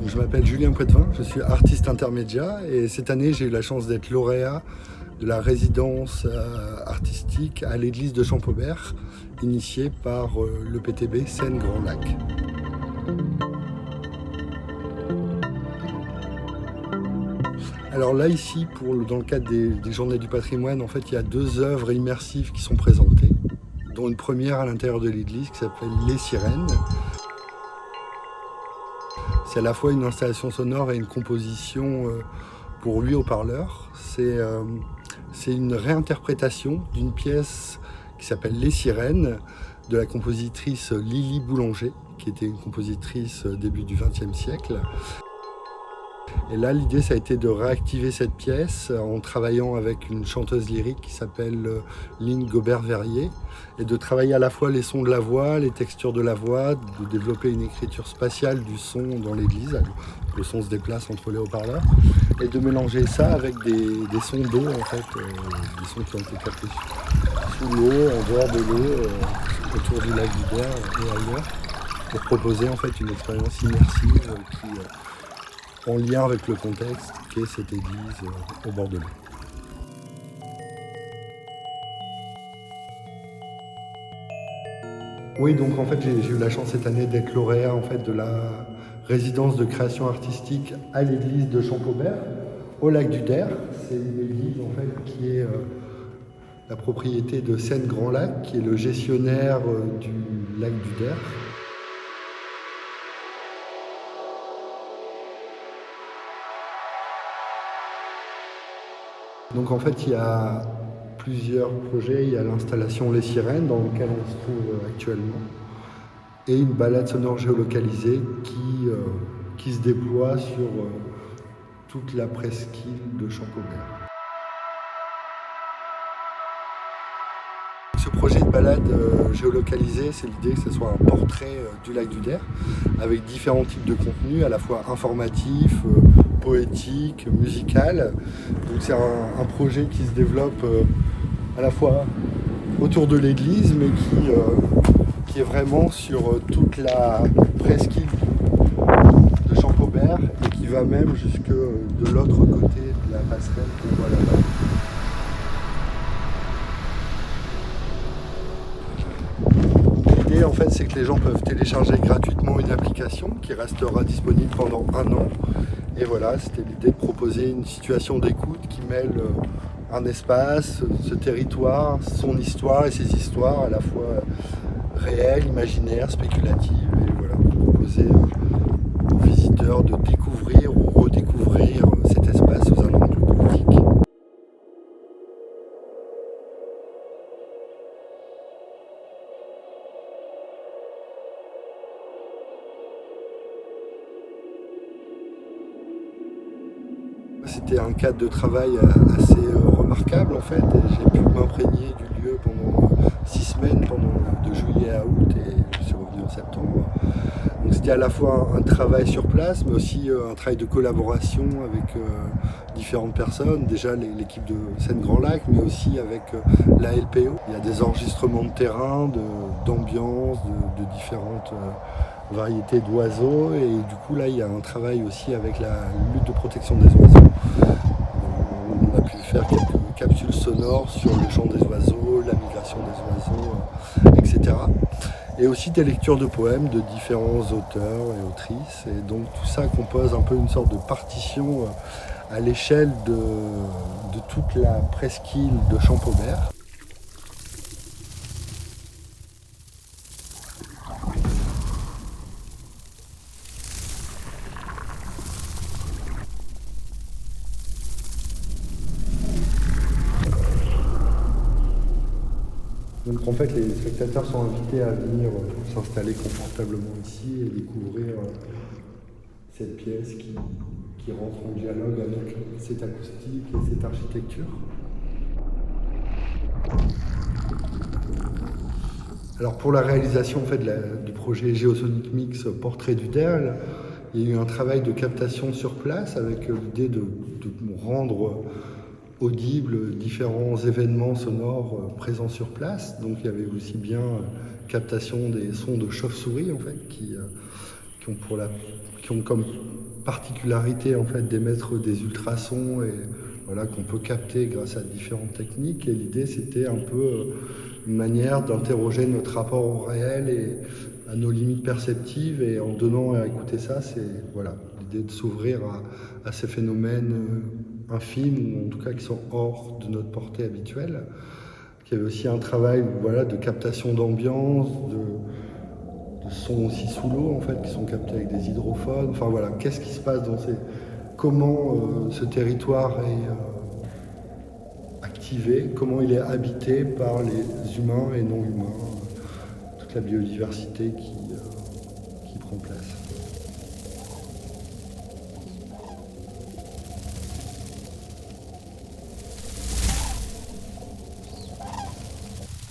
Donc, je m'appelle Julien Poitvin, je suis artiste intermédiaire et cette année j'ai eu la chance d'être lauréat de la résidence artistique à l'église de Champaubert, initiée par le PTB Seine-Grand Lac. Alors là ici, dans le cadre des Journées du patrimoine, en fait il y a 2 œuvres immersives qui sont présentées, dont une première à l'intérieur de l'église qui s'appelle Les Sirènes. C'est à la fois une installation sonore et une composition pour 8 haut-parleurs. C'est une réinterprétation d'une pièce qui s'appelle Les Sirènes de la compositrice Lily Boulanger, qui était une compositrice début du XXe siècle. Et là, l'idée, ça a été de réactiver cette pièce en travaillant avec une chanteuse lyrique qui s'appelle Lynn Gobert-Verrier et de travailler à la fois les sons de la voix, les textures de la voix, de développer une écriture spatiale du son dans l'église. Le son se déplace entre les haut-parleurs et de mélanger ça avec des sons d'eau, en fait, des sons qui ont été captés sous l'eau, en dehors de l'eau, autour du lac du Der et ailleurs, pour proposer en fait une expérience immersive en lien avec le contexte qu'est cette église au bord de l'eau. Oui, donc en fait j'ai eu la chance cette année d'être lauréat en fait de la résidence de création artistique à l'église de Champaubert, au lac du Der. C'est une église en fait qui est la propriété de Seine-Grand Lac, qui est le gestionnaire du lac du Der. Donc en fait, il y a plusieurs projets. Il y a l'installation Les Sirènes, dans laquelle on se trouve actuellement, et une balade sonore géolocalisée qui se déploie sur toute la presqu'île de Champaubert. Ce projet de balade géolocalisée, c'est l'idée que ce soit un portrait du lac du Der, avec différents types de contenus, à la fois informatifs, poétique, musical. Donc c'est un projet qui se développe à la fois autour de l'église, mais qui est vraiment sur toute la presqu'île de Champaubert et qui va même jusque de l'autre côté de la passerelle qu'on voit là-bas. L'idée en fait c'est que les gens peuvent télécharger gratuitement une application qui restera disponible pendant 1 an. Et voilà, c'était l'idée de proposer une situation d'écoute qui mêle un espace, ce territoire, son histoire et ses histoires à la fois réelles, imaginaires, spéculatives. Et voilà, proposer aux visiteurs de découvrir ou redécouvrir cet espace sous un angle politique. C'était un cadre de travail assez remarquable en fait. J'ai pu m'imprégner du lieu pendant 6 semaines, de juillet à août, et je suis revenu en septembre. Donc c'était à la fois un travail sur place, mais aussi un travail de collaboration avec différentes personnes. Déjà l'équipe de Seine-Grand Lac, mais aussi avec la LPO. Il y a des enregistrements de terrain, d'ambiance, de différentes variétés d'oiseaux, et du coup là il y a un travail aussi avec la lutte de protection des oiseaux. On a pu faire quelques capsules sonores sur le chant des oiseaux, la migration des oiseaux, etc. Et aussi des lectures de poèmes de différents auteurs et autrices, et donc tout ça compose un peu une sorte de partition à l'échelle de toute la presqu'île de Champaubert. Donc en fait, les spectateurs sont invités à venir s'installer confortablement ici et découvrir cette pièce qui rentre en dialogue avec cette acoustique et cette architecture. Alors pour la réalisation en fait, du projet Geosonic Mix Portrait du Der, il y a eu un travail de captation sur place avec l'idée de rendre audibles différents événements sonores présents sur place. Donc il y avait aussi bien captation des sons de chauve-souris en fait, qui qui ont comme particularité en fait d'émettre des ultrasons et voilà, qu'on peut capter grâce à différentes techniques. Et l'idée, c'était un peu une manière d'interroger notre rapport au réel et à nos limites perceptives. Et en donnant à écouter ça, c'est voilà, l'idée de s'ouvrir à ces phénomènes infimes, ou en tout cas qui sont hors de notre portée habituelle. Il y avait aussi un travail voilà, de captation d'ambiance, de sons aussi sous l'eau en fait, qui sont captés avec des hydrophones. Enfin voilà, qu'est-ce qui se passe dans ces... Comment ce territoire est activé, comment il est habité par les humains et non humains, toute la biodiversité qui prend place.